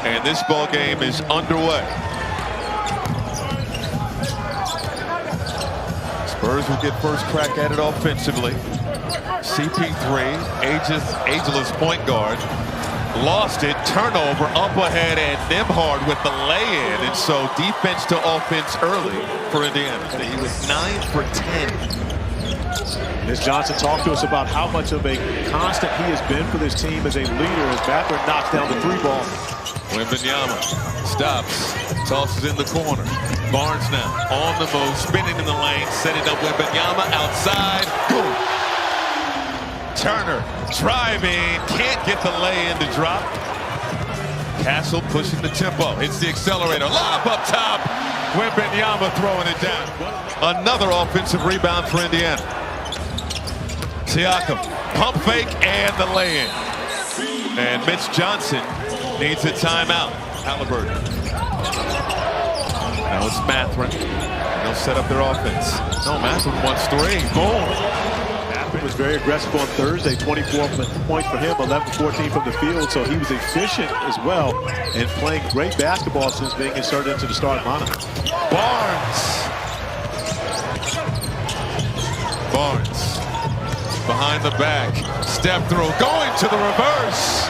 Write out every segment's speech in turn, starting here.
And this ball game is underway. Spurs will get first crack at it offensively. CP3, ageless point guard, lost it, turnover, up ahead, and Nembhard with the lay-in. And so defense to offense early for Indiana. He was 9 for 10. Ms. Johnson talked to us about how much of a constant he has been for this team as a leader as Baffert knocks down the 3-ball. Wembanyama stops, tosses in the corner. Barnes now on the move, spinning in the lane, setting up Wembanyama outside. Boom. Turner driving, can't get the lay-in to drop. Castle pushing the tempo, hits the accelerator, lob up top. Wembanyama throwing it down. Another offensive rebound for Indiana. Siakam, pump fake, and the lay-in. And Mitch Johnson needs a timeout. Halliburton. Now it's Mathurin. They'll set up their offense. No, Mathurin wants 3. Boom. Mathurin was very aggressive on Thursday. 24 points for him, 11-14 from the field. So he was efficient as well and playing great basketball since being inserted into the starting lineup. Barnes. Behind the back. Step through. Going to the reverse.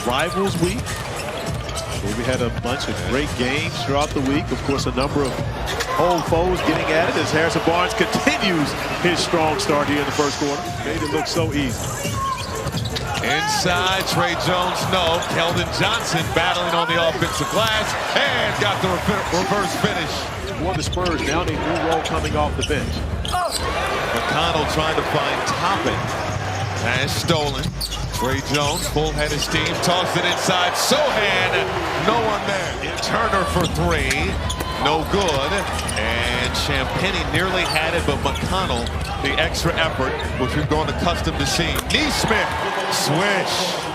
Rivals week. We had a bunch of great games throughout the week. Of course, a number of old foes getting at it as Harrison Barnes continues his strong start here in the first quarter. Made it look so easy. Inside, Trey Jones, no. Keldon Johnson battling on the offensive glass and got the reverse finish. For the Spurs now need a new role coming off the bench. McConnell trying to find Toppin. Pass stolen. Trey Jones, full head of steam, tossed it inside. Sohan, no one there. Turner for 3, no good. And Champagnie nearly had it, but McConnell, the extra effort, which we've grown accustomed to seeing. Neesmith, swish.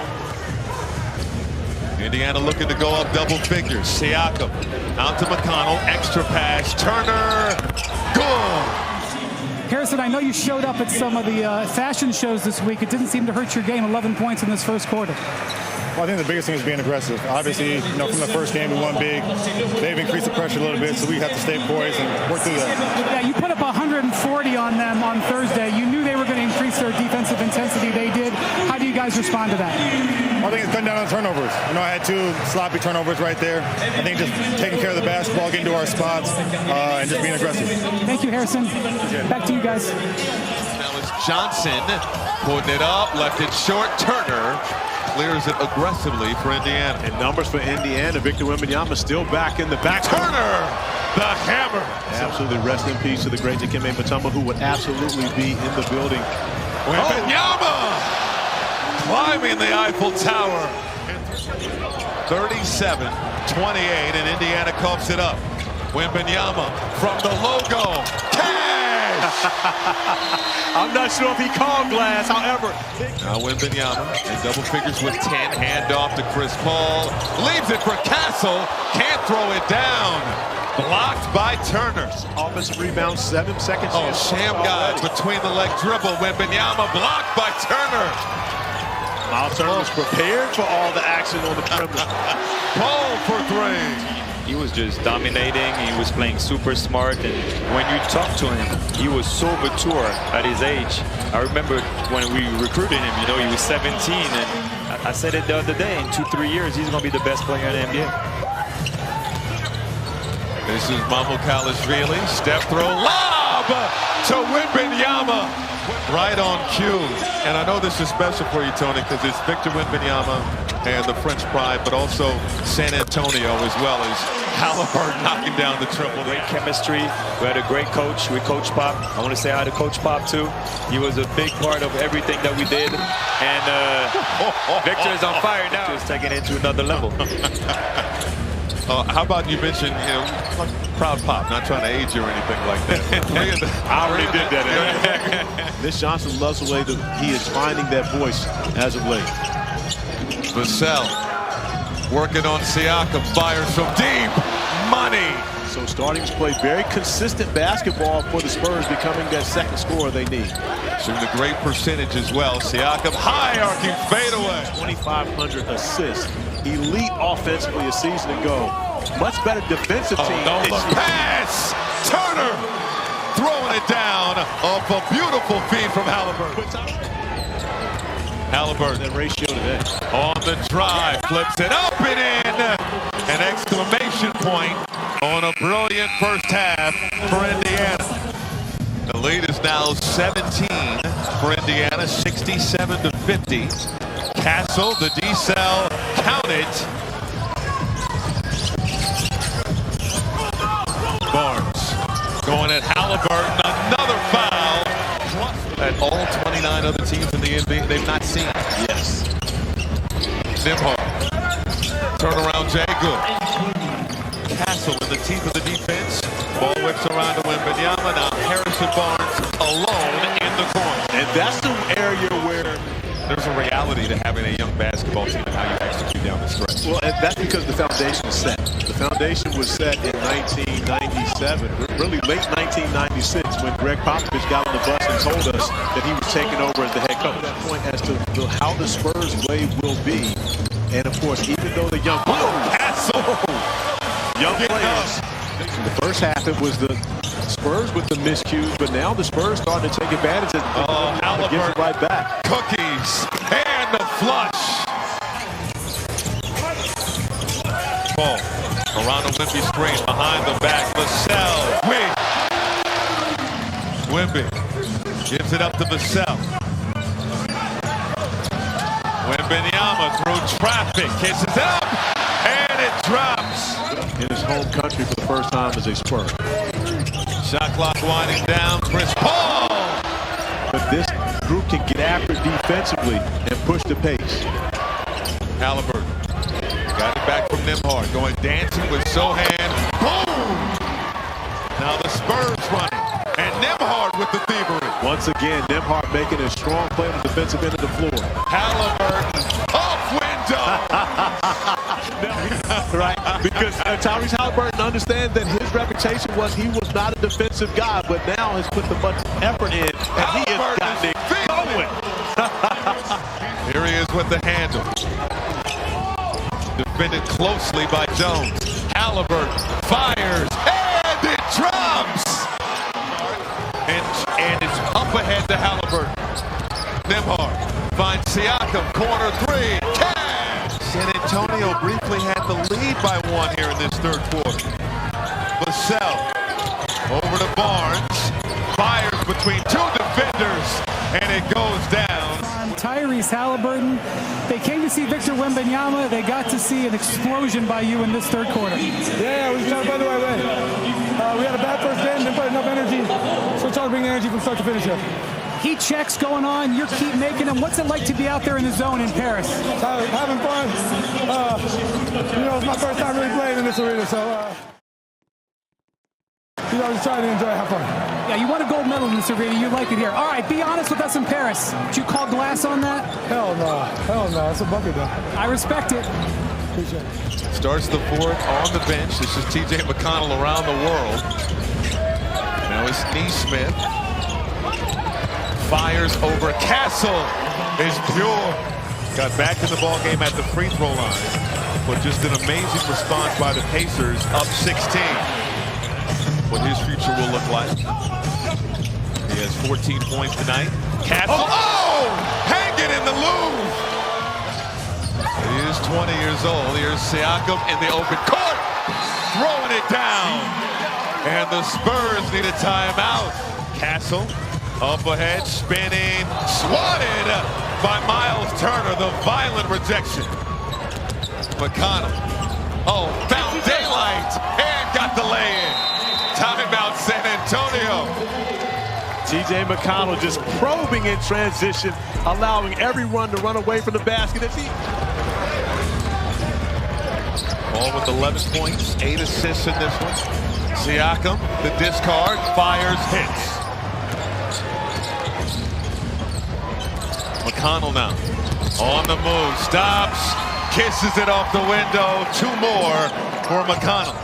Indiana looking to go up double figures. Siakam out to McConnell, extra pass. Turner, good. Harrison, I know you showed up at some of the fashion shows this week. It didn't seem to hurt your game. 11 points in this first quarter. Well, I think the biggest thing is being aggressive. Obviously, from the first game we won big. They've increased the pressure a little bit, so we have to stay poised and work through that. Yeah, you put up 140 on them on Thursday. You knew they were going to increase their defensive intensity. They did. How do you guys respond to that? I think it's cutting down on turnovers. I had 2 sloppy turnovers right there. I think just taking care of the basketball, getting to our spots, and just being aggressive. Thank you, Harrison. Back to you guys. Now it's Johnson putting it up, left it short. Turner clears it aggressively for Indiana. And numbers for Indiana. Victor Wembanyama still back in the back. Turner, the hammer. Absolutely rest in peace to the great Dikembe Mutombo, who would absolutely be in the building. Wembanyama climbing the Eiffel Tower. 37-28, and Indiana coughs it up. Wembanyama from the logo. I'm not sure if he called glass, however. Now Wembanyama in double figures with 10. Handoff to Chris Paul. Leaves it for Castle. Can't throw it down. Blocked by Turner. Offensive rebound, 7 seconds. Oh, sham guy between the leg dribble. Wembanyama blocked by Turner. Miles Turner was prepared for all the action on the perimeter. Paul for 3. He was just dominating. He was playing super smart, and when you talk to him, he was so mature at his age. I remember when we recruited him, he was 17, and I said it the other day, in 2-3 years, he's going to be the best player in the NBA. This is Mamukelashvili. Step throw, lob to Wembanyama. Right on cue. And I know this is special for you, Tony, because it's Victor Wembanyama and the French pride, but also San Antonio as well as Halliburton knocking down the triple. Great chemistry. We had a great coach with Coach Pop. I want to say hi to Coach Pop, too. He was a big part of everything that we did. And Victor is on fire now. He's taking it to another level. How about you mention, proud Pop, not trying to age you or anything like that. I already did that. Mitch Johnson loves the way that he is finding that voice as of late. Vassell working on Siakam, fires from deep. Money. So starting to play very consistent basketball for the Spurs, becoming that second scorer they need. Shooting a great percentage as well. Siakam, high arcing fadeaway. 2,500 assists elite offensively a season ago. Much better defensive team. No look. Pass! Turner throwing it down off a beautiful feed from Halliburton. Halliburton. That ratio today. On the drive, flips it up and in. An exclamation point on a brilliant first half for Indiana. The lead is now 17 for Indiana, 67-50. Castle, the D-cell, count it. Barnes going at Halliburton, another foul. At all 29 other teams in the NBA they've not seen. Yes. Nimhard. Turnaround Jay Good. Castle in the teeth of the defense. Ball whips around to Wembanyama. Now Harrison Barnes alone in the corner. And that's the area where there's a reality to having a young basketball team and how you execute down the stretch. Well, and that's because the foundation was set. The foundation was set in 1997, really late 1996, when Greg Popovich got on the bus and told us that he was taking over as the head coach. That point as to how the Spurs way will be. And of course, even though the young players, in the first half it was the Spurs with the miscues, but now the Spurs starting to take advantage of it. Gives it right back. Cookies and the flush. Ball around the Wemby screen, behind the back. Vassell, Wemby gives it up to Vassell. Wembanyama through traffic, kisses it up, and it drops. In his home country for the first time as a Spur. Shot clock winding down. Chris Paul. But this group can get after it defensively and push the pace. Halliburton got it back from Nimhard, going dancing with Sohan. Boom! Now the Spurs running, and Nimhard with the thievery. Once again, Nimhard making a strong play on the defensive end of the floor. Halliburton off window. Right, because Tyrese Halliburton understands that his reputation was he was not a defensive guy, but now has put the much effort in, and he has gotten it going. Here he is with the handle. Defended closely by Jones. Halliburton fires, and it drops. And it's up ahead to Halliburton. Nimhard finds Siakam, corner three. San Antonio briefly had the lead by one here in this third quarter. Vassell over to Barnes. Fires between two defenders, and it goes down. Tyrese Halliburton. They came to see Victor Wembanyama. They got to see an explosion by you in this third quarter. Yeah, we just trying to play the right way. We had a bad first game, didn't put enough energy. So we're trying to bring the energy from start to finish here. Heat checks going on. You keep making them. What's it like to be out there in the zone in Paris? Having fun. It's my first time really playing in this arena, so just trying to enjoy, have fun. Yeah, you won a gold medal in this arena. You like it here. All right, be honest with us in Paris. Did you call glass on that? Hell no. That's a bucket, though. I respect it. Appreciate it. Starts the fourth on the bench. This is T.J. McConnell around the world. Now it's Neesmith. Fires over Castle is pure. Got back in the ball game at the free throw line, but just an amazing response by the Pacers, up 16. What his future will look like. He has 14 points tonight. Castle, hanging in the loop. He is 20 years old. Here's Siakam in the open court, throwing it down, and the Spurs need a timeout. Castle. Up ahead, spinning, swatted by Miles Turner, the violent rejection. McConnell, found daylight, and got the lay-in. Timeout, San Antonio. T.J. McConnell just probing in transition, allowing everyone to run away from the basket. Ball with 11 points, 8 assists in this one. Siakam, the discard, fires, hits. McConnell now on the move, stops, kisses it off the window. 2 more for McConnell.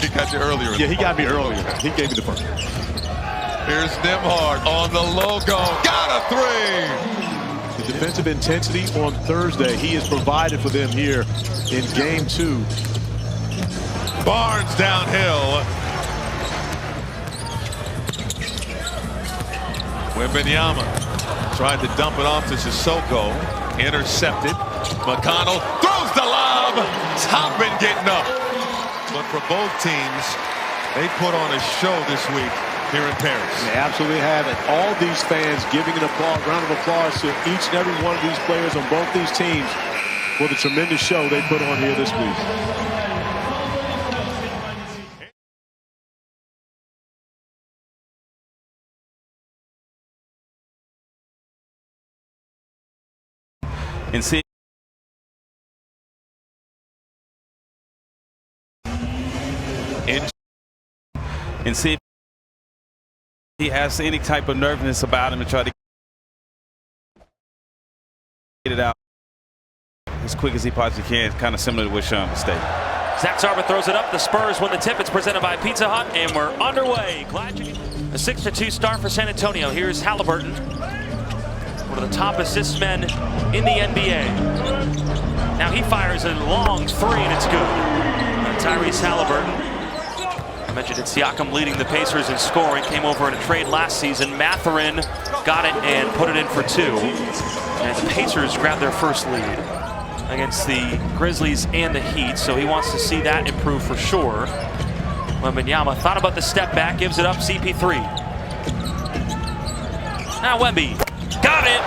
He got you earlier. Yeah, he got me earlier. He gave me the first. Here's Nimhard on the logo. Got a 3. The defensive intensity on Thursday, he has provided for them here in game 2. Barnes downhill. Wembanyama tried to dump it off to Sissoko. Intercepted. McConnell throws the lob. Toppin getting up. But for both teams, they put on a show this week here in Paris. They absolutely have it. All these fans giving an round of applause to each and every one of these players on both these teams for the tremendous show they put on here this week. And see if he has any type of nervousness about him and try to get it out as quick as he possibly can, kind of similar to what Sean was stating. Zach Sarver throws it up. The Spurs win the tip. It's presented by Pizza Hut, and we're underway. Glad you. A 6-2 start for San Antonio. Here's Halliburton, one of the top assist men in the NBA. Now he fires a long 3, and it's good. Tyrese Halliburton. I mentioned it, Siakam leading the Pacers in scoring. Came over in a trade last season. Mathurin got it and put it in for 2. And the Pacers grabbed their first lead against the Grizzlies and the Heat, so he wants to see that improve for sure. Wembanyama thought about the step back, gives it up, CP3. Now Wemby, got it!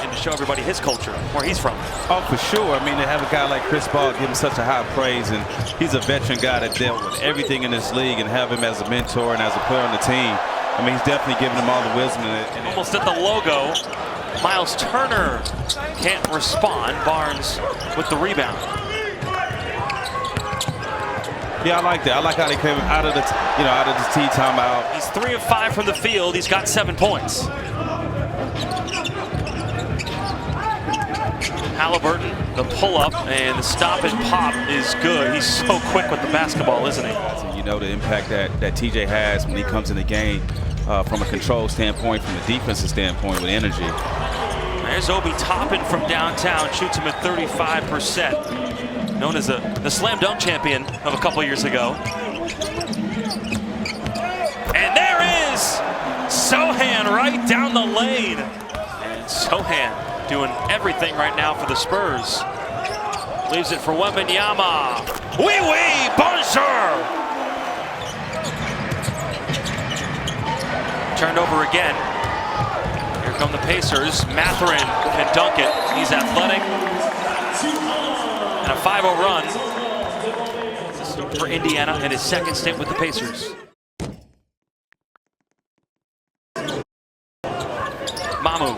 And to show everybody his culture, where he's from. Oh, for sure. I mean, to have a guy like Chris Paul give him such a high praise, and he's a veteran guy that dealt with everything in this league, and have him as a mentor and as a player on the team. I mean, he's definitely giving him all the wisdom. And almost at the logo. Miles Turner can't respond. Barnes with the rebound. Yeah, I like that. I like how they came out of the T timeout. He's 3 of 5 from the field. He's got 7 points. Halliburton, the pull-up, and the stop and pop is good. He's so quick with the basketball, isn't he? You know the impact that TJ has when he comes in the game from a control standpoint, from a defensive standpoint, with energy. There's Obi Toppin from downtown, shoots him at 35%. Known as the slam dunk champion of a couple years ago. And there is Sohan right down the lane. And Sohan doing everything right now for the Spurs. Leaves it for Wembanyama. Oui, bonjour! Turned over again. Here come the Pacers. Mathurin can dunk it. He's athletic. And a 5-0 run for Indiana in his second stint with the Pacers. Mamu.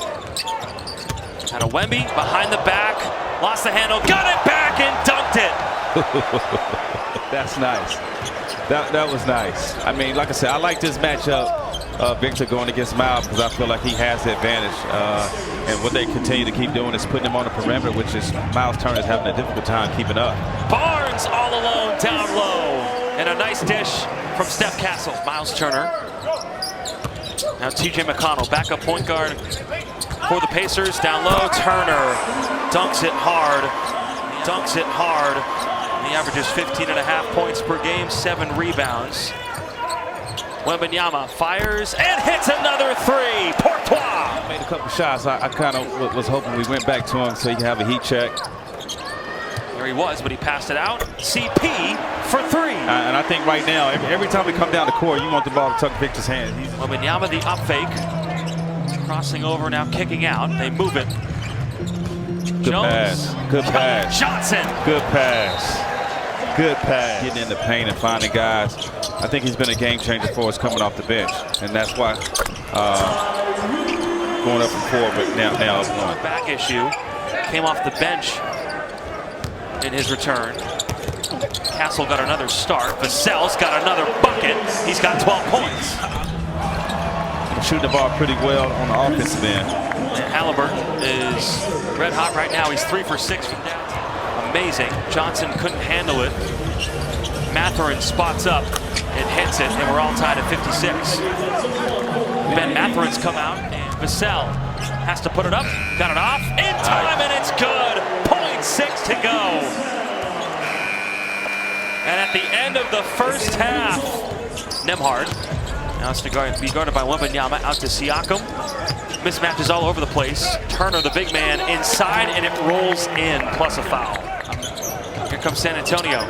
And a Wemby behind the back. Lost the handle. Got it back and dunked it. That's nice. That was nice. I mean, like I said, I like this matchup. Victor going against Miles, because I feel like he has the advantage. And what they continue to keep doing is putting him on the perimeter, which is Miles Turner is having a difficult time keeping up. Barnes all alone down low. And a nice dish from Steph Castle. Miles Turner. Now TJ McConnell, backup point guard for the Pacers. Down low, Turner dunks it hard. Dunks it hard. He averages 15.5 points per game, 7 rebounds. Wembanyama fires and hits another 3. Courtois made a couple shots. I kind of was hoping we went back to him so he could have a heat check. There he was, but he passed it out. CP for 3. And I think right now, every time we come down the court, you want the ball to tuck Victor's hand. Wembanyama, the up fake. Crossing over, now kicking out. They move it. Good Jones. pass. Good pass. Johnson. Good pass. Good pass. Getting in the paint and finding guys. I think he's been a game changer for us coming off the bench. And that's why going up from 4, but now up 1. Back issue. Came off the bench in his return. Castle got another start. Vassell's got another bucket. He's got 12 points. Shooting the ball pretty well on the offensive end. And Halliburton is red hot right now. He's 3 for 6 from downtown. Amazing. Johnson couldn't handle it. Mathurin spots up and hits it, and we're all tied at 56. Ben Mathurin's come out, and Vassell Has to put it up. Got it off. In time, and it's good. 0.6 to go. And at the end of the first half, Nembhard now it's to be guarded by Wembanyama. Out to Siakam. Mismatches all over the place. Turner, the big man, inside, and it rolls in, plus a foul. Here comes San Antonio.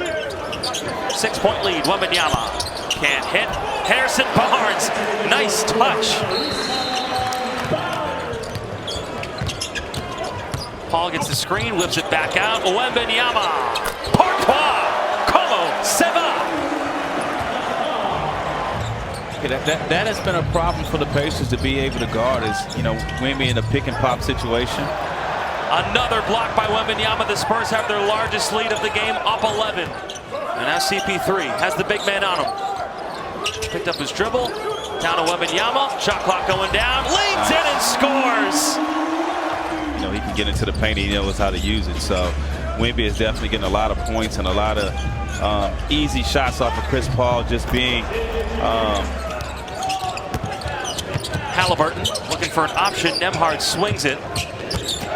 6-point lead, Wembanyama. Can't hit. Harrison Barnes, nice touch. Paul gets the screen, whips it back out. Wembanyama. Pourquoi? Como se va? That has been a problem for the Pacers to be able to guard, is, Wemby in a pick and pop situation. Another block by Wembanyama. The Spurs have their largest lead of the game, up 11. And now CP3 has the big man on him. Picked up his dribble, down to Wembanyama. Shot clock going down, leans in and scores. He can get into the paint, he knows how to use it. So Wemby is definitely getting a lot of points and a lot of easy shots off of Chris Paul, just being Halliburton looking for an option. Nembhard swings it.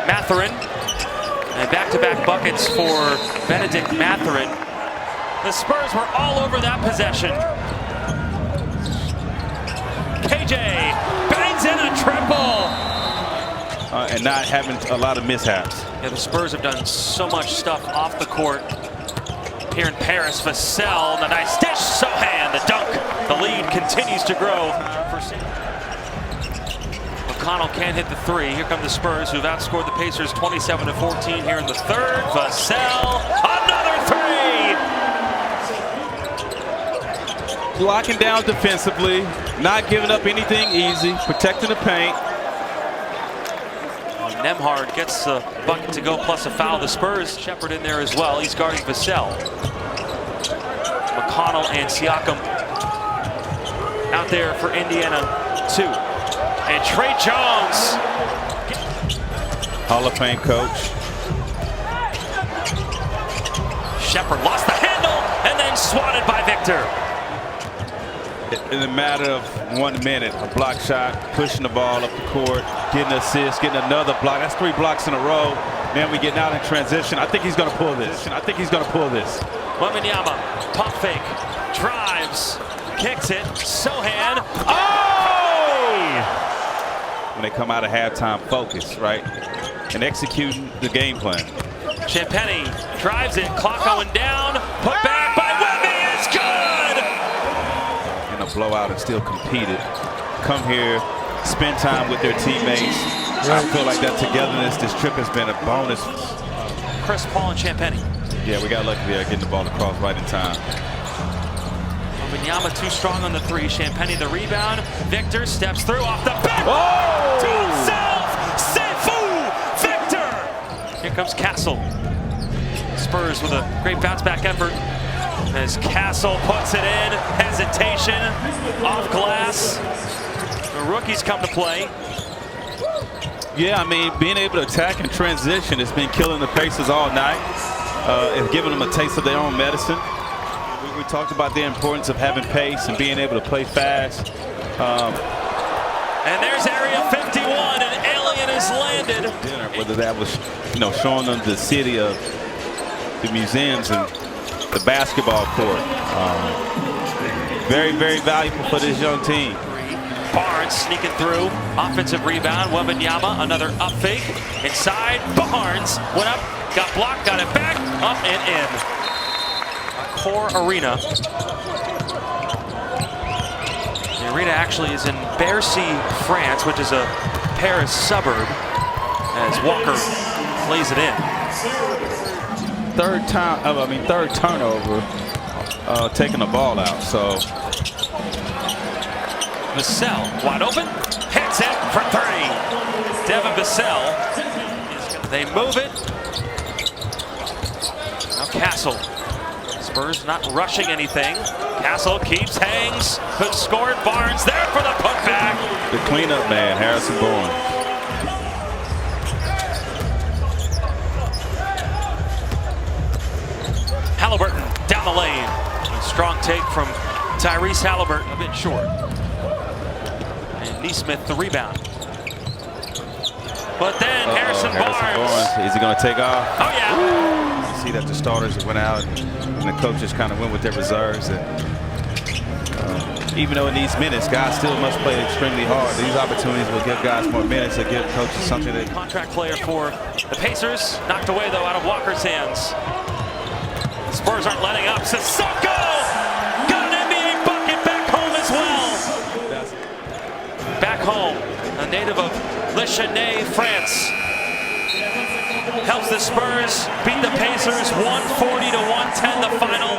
Mathurin, and back-to-back buckets for Benedict Mathurin. The Spurs were all over that possession. KJ bangs in a triple. And not having a lot of mishaps. Yeah, the Spurs have done so much stuff off the court. Here in Paris, Vassell, the nice dish, Sohan, the dunk. The lead continues to grow. McConnell can't hit the three. Here come the Spurs, who've outscored the Pacers 27-14 here in the third. Vassell, another three! Locking down defensively, not giving up anything easy, protecting the paint. Nembhard gets the bucket to go, plus a foul. The Spurs, Shepard in there as well. He's guarding Vassell. McConnell and Siakam out there for Indiana 2. And Trey Jones. Hall of Fame coach. Shepard lost the handle and then swatted by Victor. In a matter of 1 minute, a block shot, pushing the ball up the court, getting an assist, getting another block. That's 3 blocks in a row. Then we get out in transition. I think he's going to pull this. Wembanyama, pump fake, drives, kicks it. Sohan. Oh! When they come out of halftime, focus, right? And executing the game plan. Champagny drives it, clock going down, put back by Wemby, it's good! In a blowout and still competed. Come here, spend time with their teammates. I feel like that togetherness, this trip has been a bonus. Chris Paul and Champagny. Yeah, we got lucky there, getting the ball across right in time. Wembanyama too strong on the three. Champagny the rebound. Victor steps through off the back. Oh! To himself! Sifu! Victor! Here comes Castle. Spurs with a great bounce back effort. As Castle puts it in. Hesitation. Off glass. The rookies come to play. Yeah, I mean, being able to attack and transition has been killing the Pacers all night. It's giving them a taste of their own medicine. We talked about the importance of having pace and being able to play fast. And there's Area 51, an alien has landed. Whether that was, showing them the city of the museums and the basketball court. Very, very valuable for this young team. Barnes sneaking through, offensive rebound. Wembanyama, another up fake. Inside, Barnes went up, got blocked, got it back, up and in. Core Arena. The arena actually is in Bercy, France, which is a Paris suburb, as Walker lays it in. Third turnover, taking the ball out. So Vassell, wide open, hits it for 3. Devin Vassell, they move it. Now Castle. Spurs not rushing anything. Castle keeps, hangs, could score it. Barnes there for the putback. The cleanup man, Harrison Barnes. Halliburton down the lane. A strong take from Tyrese Halliburton, a bit short. And Neesmith the rebound. But then Harrison Barnes. Is he going to take off? Oh, yeah. You see that the starters went out and the coaches kind of went with their reserves. And even though in these minutes, guys still must play extremely hard. These opportunities will give guys more minutes to give coaches something that. Contract player for the Pacers. Knocked away, though, out of Walker's hands. Spurs aren't letting up. Sissoko got an NBA bucket back home as well. Back home, a native of Le Chesnay, France. Helps the Spurs beat the Pacers 140 to 110 the final.